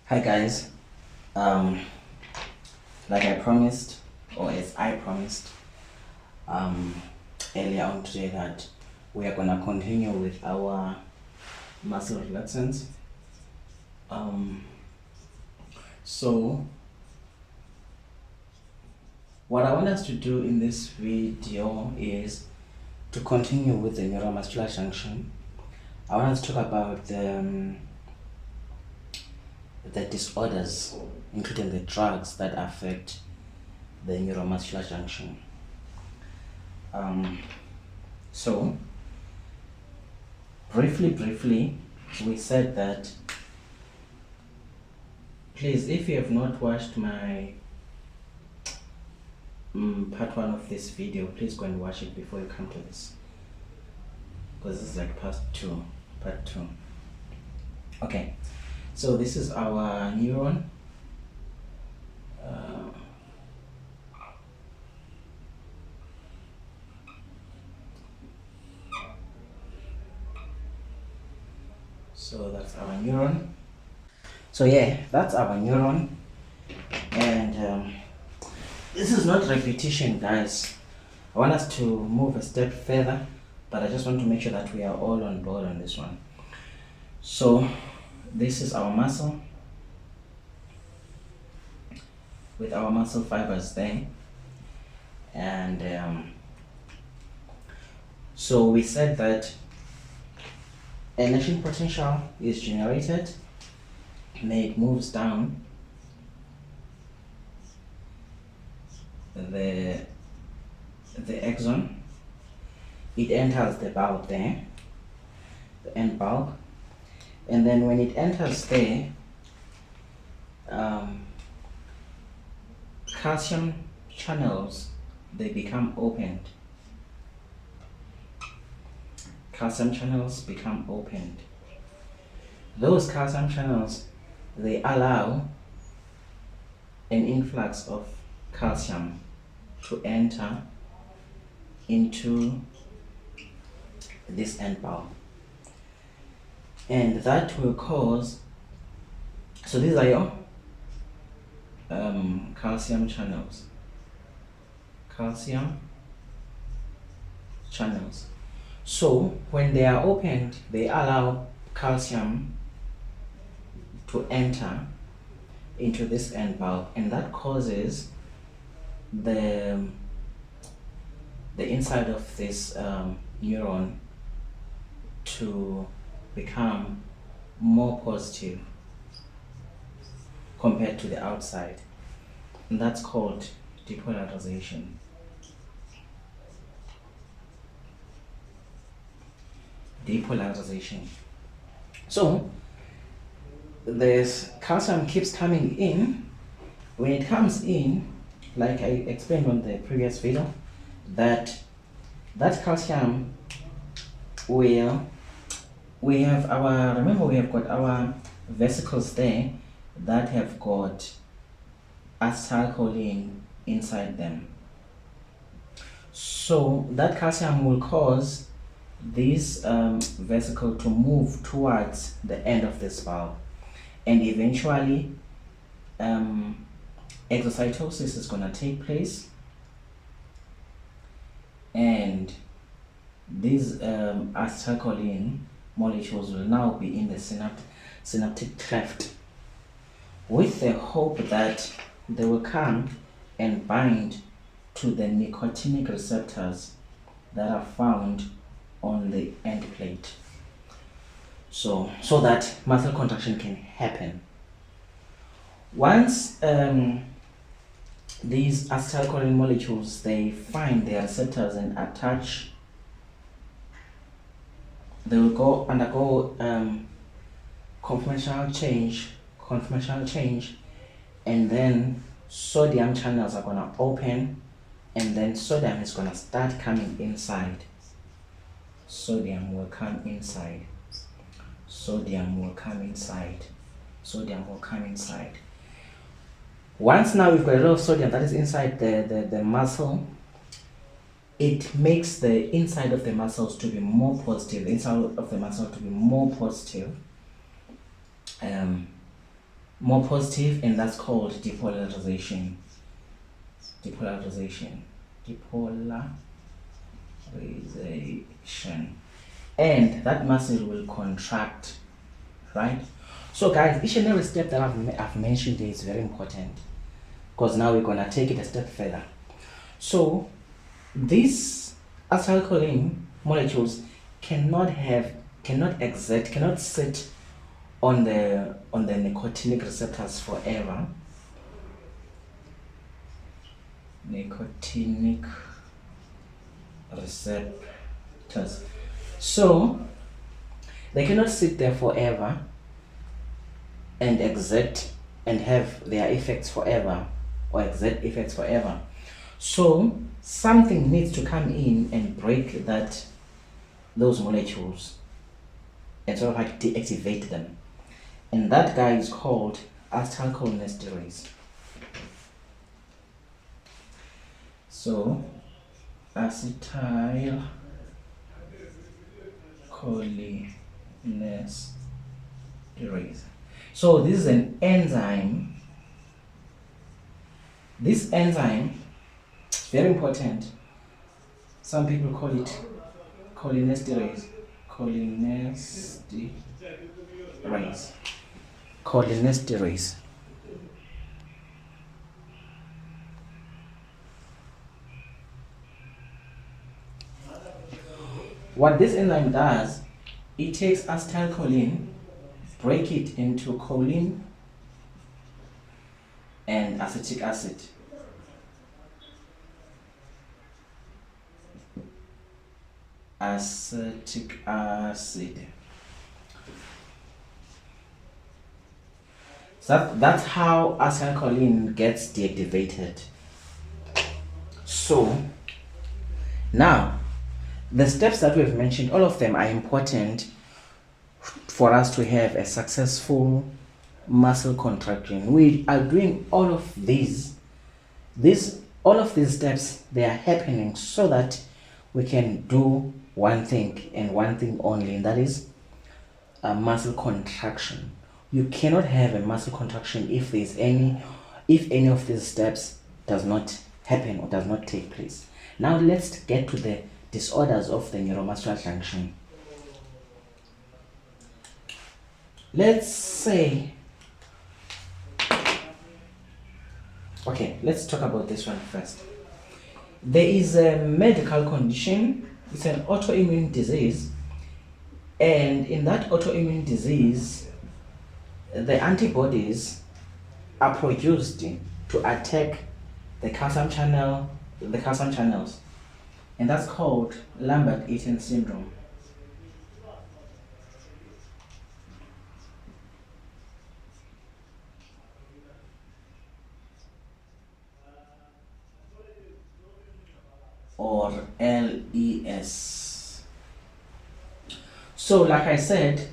Hi guys, um, like I promised, or as I promised um, earlier on today, that we are gonna continue with our muscle relaxants. Um, so what I want us to do in this video is to continue with the neuromuscular junction. I want us to talk about the disorders, including the drugs that affect the neuromuscular junction. So briefly, we said that, please, if you have not watched my part 1 of this video, please go and watch it before you come to this, because this is like part 2. Okay, so this is our neuron. So that's our neuron. So yeah, that's our neuron. And this is not repetition, guys. I want us to move a step further, but I just want to make sure that we are all on board on this one. So this is our muscle with our muscle fibers there. And so we said that energy potential is generated, and then it moves down the axon. It enters the bulb there, the end bulb, and then when it enters there, calcium channels, they become opened. Those calcium channels, they allow an influx of calcium to enter into this end bulb, and that will cause, so these are your calcium channels. So when they are opened, they allow calcium to enter into this end bulb, and that causes the inside of this neuron to become more positive compared to the outside, and that's called depolarization. So this calcium keeps coming in. When it comes in, like I explained on the previous video, that calcium we have our, remember, we have got our vesicles there that have got acetylcholine inside them. So that calcium will cause this vesicle to move towards the end of this bulb, and eventually exocytosis is going to take place, and these acetylcholine molecules will now be in the synaptic cleft, with the hope that they will come and bind to the nicotinic receptors that are found on the end plate, so that muscle contraction can happen. Once these acetylcholine molecules, they find their receptors and attach, they will undergo conformational change, and then sodium channels are going to open, and then sodium is going to start coming inside. Sodium will come inside. Once now we've got a lot of sodium that is inside the muscle, it makes the inside of the muscles to be more positive, more positive, and that's called depolarization. Depolarization. Depolarization. And that muscle will contract, right? So guys, each and every step that I've mentioned is very important, because now we're gonna take it a step further. So these acetylcholine molecules cannot sit on the nicotinic receptors forever. Nicotinic receptors. So they cannot sit there forever and exert and have their effects forever, or exert effects forever. So something needs to come in and break those molecules and sort of like deactivate them. And that guy is called acetylcholinesterase. So acetylcholinesterase. So this is an enzyme. This enzyme is very important. Some people call it cholinesterase. Cholinesterase. What this enzyme does, it takes acetylcholine, break it into choline and acetic acid. Acetic acid. So that's how acetylcholine gets deactivated. So now the steps that we've mentioned, all of them are important for us to have a successful muscle contraction. We are doing all of these all of these steps, they are happening so that we can do one thing and one thing only, and that is a muscle contraction. You cannot have a muscle contraction if any of these steps does not happen or does not take place. Now let's get to the disorders of the neuromuscular junction. Let's say, okay, let's talk about this one first. There is a medical condition, it's an autoimmune disease, and in that autoimmune disease, the antibodies are produced to attack the calcium channels, and that's called Lambert-Eaton syndrome. Or LES. So like I said,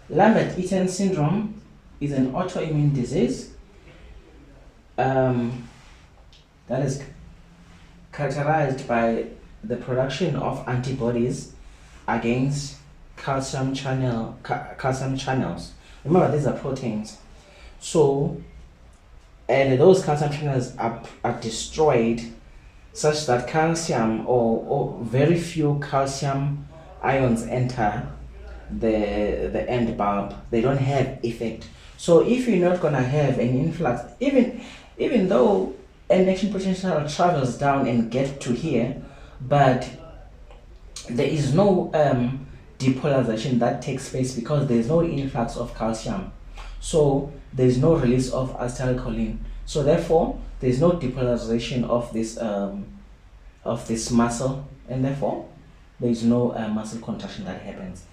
Lambert-Eaton syndrome is an autoimmune disease that is characterized by the production of antibodies against calcium channels. Remember, these are proteins. So, and those calcium channels are destroyed such that calcium or very few calcium ions enter the end bulb. They don't have effect. So if you're not gonna have an influx, even though an action potential travels down and get to here, but there is no depolarization that takes place because there is no influx of calcium. So there is no release of acetylcholine. So therefore, there is no depolarization of this muscle, and therefore there is no muscle contraction that happens.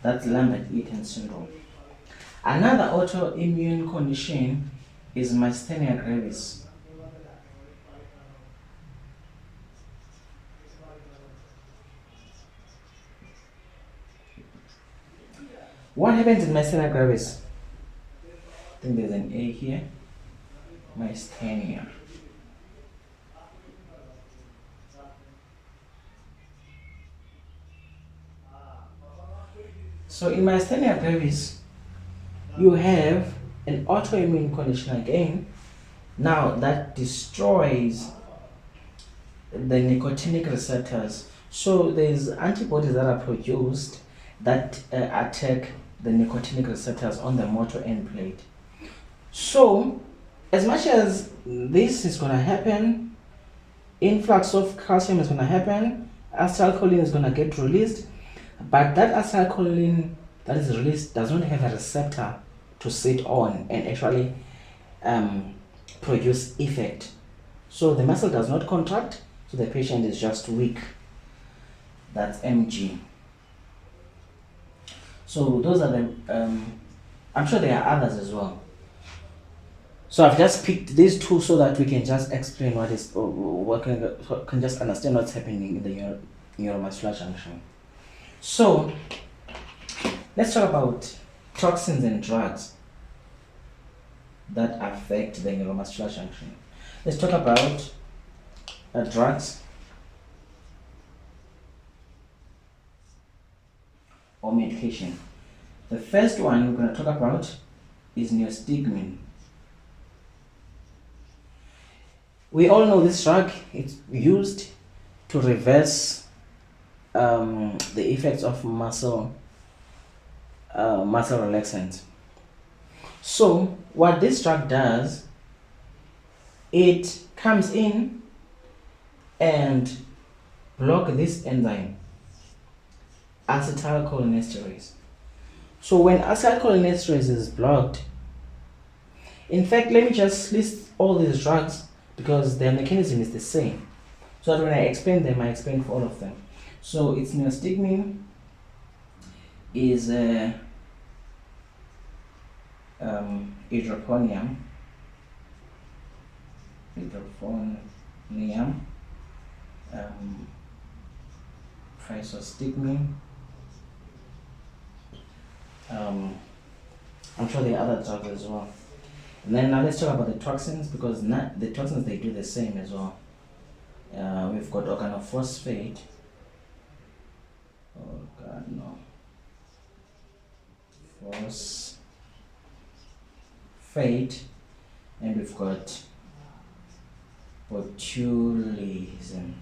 That's Lambert-Eaton syndrome. Another autoimmune condition is myasthenia gravis. What happens in myasthenia gravis? I think there's an A here. Myasthenia. So in myasthenia gravis, you have an autoimmune condition again, now that destroys the nicotinic receptors. So there's antibodies that are produced that attack the nicotinic receptors on the motor end plate. So as much as this is going to happen, influx of calcium is going to happen, acetylcholine is going to get released, but that acetylcholine that is released does not have a receptor to sit on and actually produce effect. So the muscle does not contract, so the patient is just weak. That's MG. So those are the, I'm sure there are others as well. So I've just picked these two so that we can just explain what is, or can just understand what's happening in the neuromuscular junction. So let's talk about toxins and drugs that affect the neuromuscular junction. Let's talk about drugs or medication. The first one we're going to talk about is neostigmine. We all know this drug. It's used to reverse the effects of muscle relaxant. So what this drug does, it comes in and block this enzyme, acetylcholinesterase. So when acetylcholinesterase is blocked, in fact, let me just list all these drugs because their mechanism is the same, so that when I explain them, I explain for all of them. So it's neostigmine, is hydroponium, physostigmine. I'm sure there are other drugs as well. And then now let's talk about the toxins, because the toxins, they do the same as well. We've got organophosphate. Phosphate, and we've got botulism.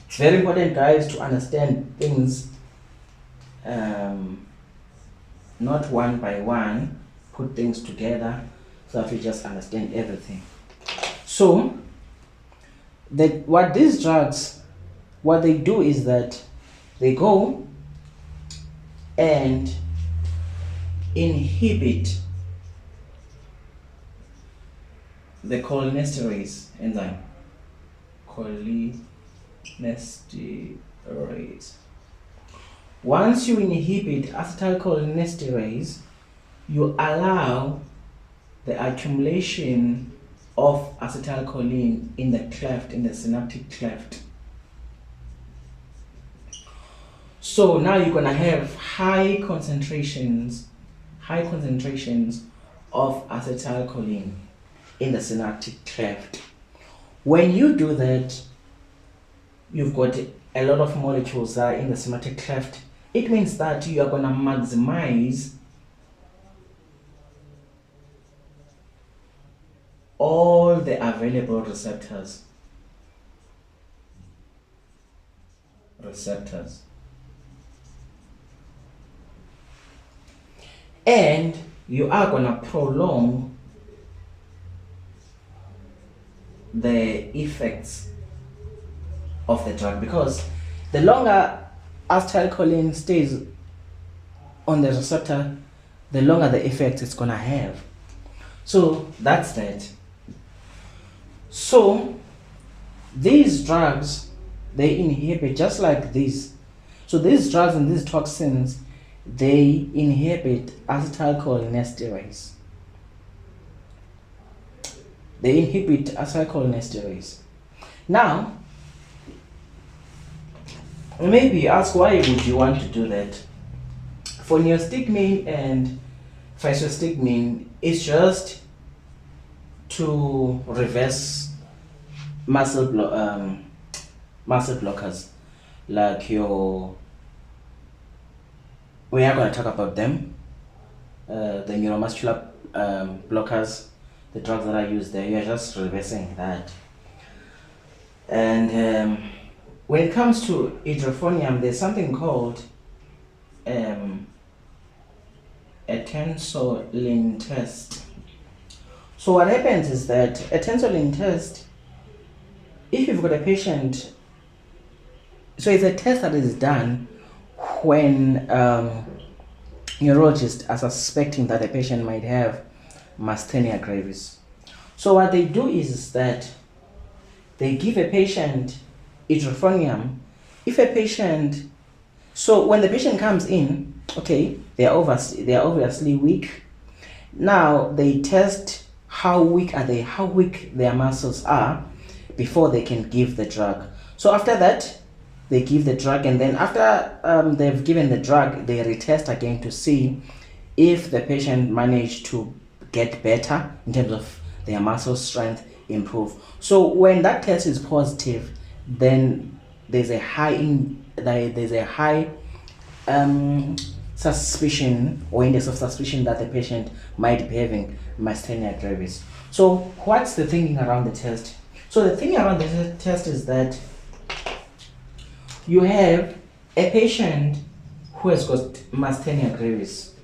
It's very important, guys, to understand things not one by one, put things together so that we just understand everything. So what these drugs, what they do is that they go and inhibit the cholinesterase enzyme. Cholinesterase. Once you inhibit acetylcholinesterase, you allow the accumulation of acetylcholine in the cleft, in the synaptic cleft. So now you're gonna have high concentrations of acetylcholine in the synaptic cleft. When you do that, you've got a lot of molecules that are in the synaptic cleft. It means that you are going to maximize all the available receptors. And you are going to prolong the effects of the drug, because the longer acetylcholine stays on the receptor, the longer the effect it's gonna have. So that's that. So these drugs, they inhibit just like this. So these drugs and these toxins, they inhibit acetylcholinesterase. They inhibit acetylcholinesterase. Now, maybe you ask, why would you want to do that? For neostigmine and physostigmine, it's just to reverse muscle blockers, like we are going to talk about them. the neuromuscular blockers, the drugs that are used there, you're just reversing that. And when it comes to hydrophonium, there's something called a tensoline test. So what happens is that a tensoline test, if you've got a patient, so it's a test that is done when neurologists are suspecting that a patient might have myasthenia gravis. So what they do is that they give a patient hydrophonium. If a patient, so when the patient comes in, okay, they are obviously weak. Now they test how weak their muscles are before they can give the drug. So after that, they give the drug, and then after they've given the drug, they retest again to see if the patient managed to get better in terms of their muscle strength improve. So when that test is positive, then there's a high suspicion or index of suspicion that the patient might be having myasthenia gravis. So what's the thinking around the test? So the thing around the test is that you have a patient who has got myasthenia gravis,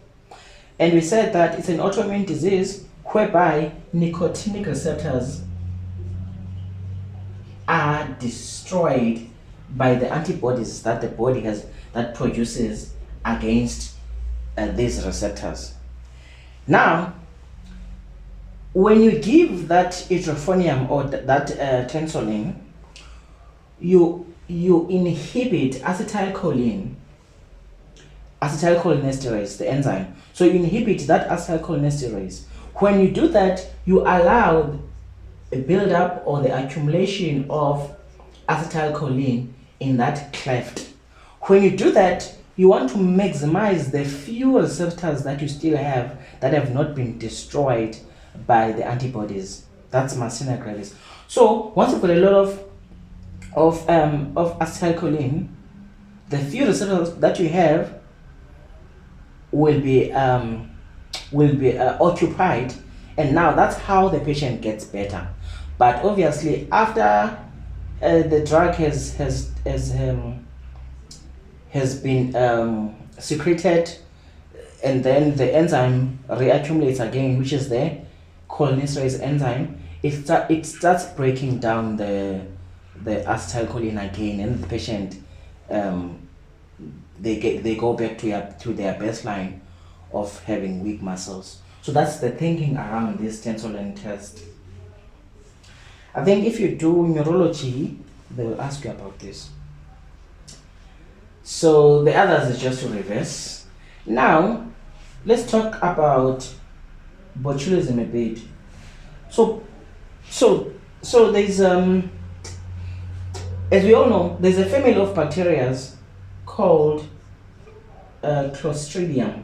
and we said that it's an autoimmune disease whereby nicotinic receptors are destroyed by the antibodies that the body produces against these receptors. Now, when you give that hydrophonium or that tensoline, you inhibit acetylcholinesterase, the enzyme. So you inhibit that acetylcholinesterase. When you do that, you allow a build-up or the accumulation of acetylcholine in that cleft. When you do that, you want to maximize the few receptors that you still have that have not been destroyed by the antibodies. That's myasthenia gravis. So once you've got a lot of acetylcholine, the few receptors that you have will be occupied, and now that's how the patient gets better. But obviously, after the drug has been secreted, and then the enzyme reaccumulates again, which is the cholinesterase enzyme, it starts breaking down the acetylcholine again, and the patient they go back to their baseline of having weak muscles. So that's the thinking around this tensoline test. I think if you do neurology, they will ask you about this. So the others is just to reverse. Now let's talk about botulism a bit. So there's as we all know, there's a family of bacteria called Clostridium.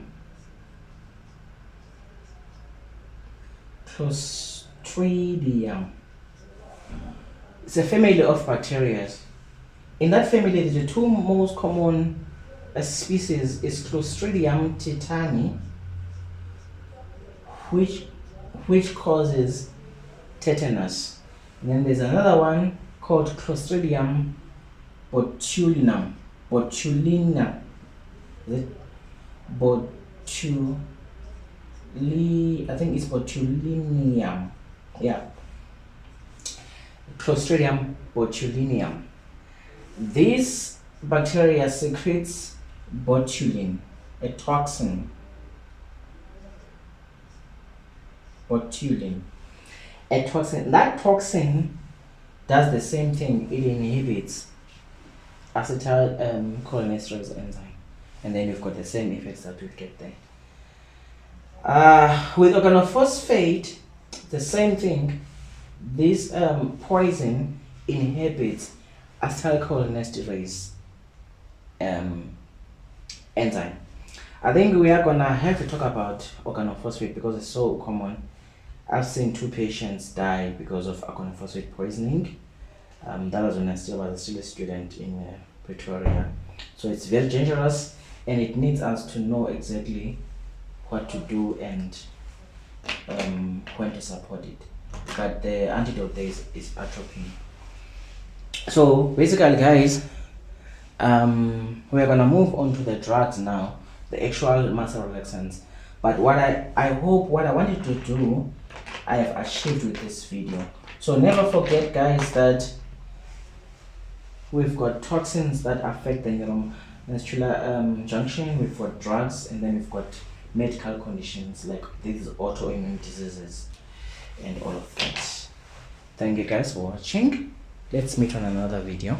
It's a family of bacteria. In that family, the two most common species is Clostridium tetani, which causes tetanus. And then there's another one called Clostridium botulinum. I think it's botulinum. Yeah. Clostridium botulinum. This bacteria secretes botulin, a toxin. Botulin. A toxin. That toxin does the same thing. It inhibits acetylcholinesterase enzyme. And then you've got the same effects that we get there. With organophosphate, the same thing. This poison inhibits acetylcholinesterase enzyme. I think we are gonna have to talk about organophosphate because it's so common. I've seen 2 patients die because of organophosphate poisoning. That was when I was still a student in Pretoria. So it's very dangerous, and it needs us to know exactly what to do and when to support it. But the antidote there is atropine. So basically, guys, we're gonna move on to the drugs now, the actual muscle relaxants. But what I hope, what I wanted to do, I have achieved with this video. So never forget, guys, that we've got toxins that affect the neuromuscular junction, we've got drugs, and then we've got medical conditions like these autoimmune diseases and all of that. Thank you guys for watching. Let's meet on another video.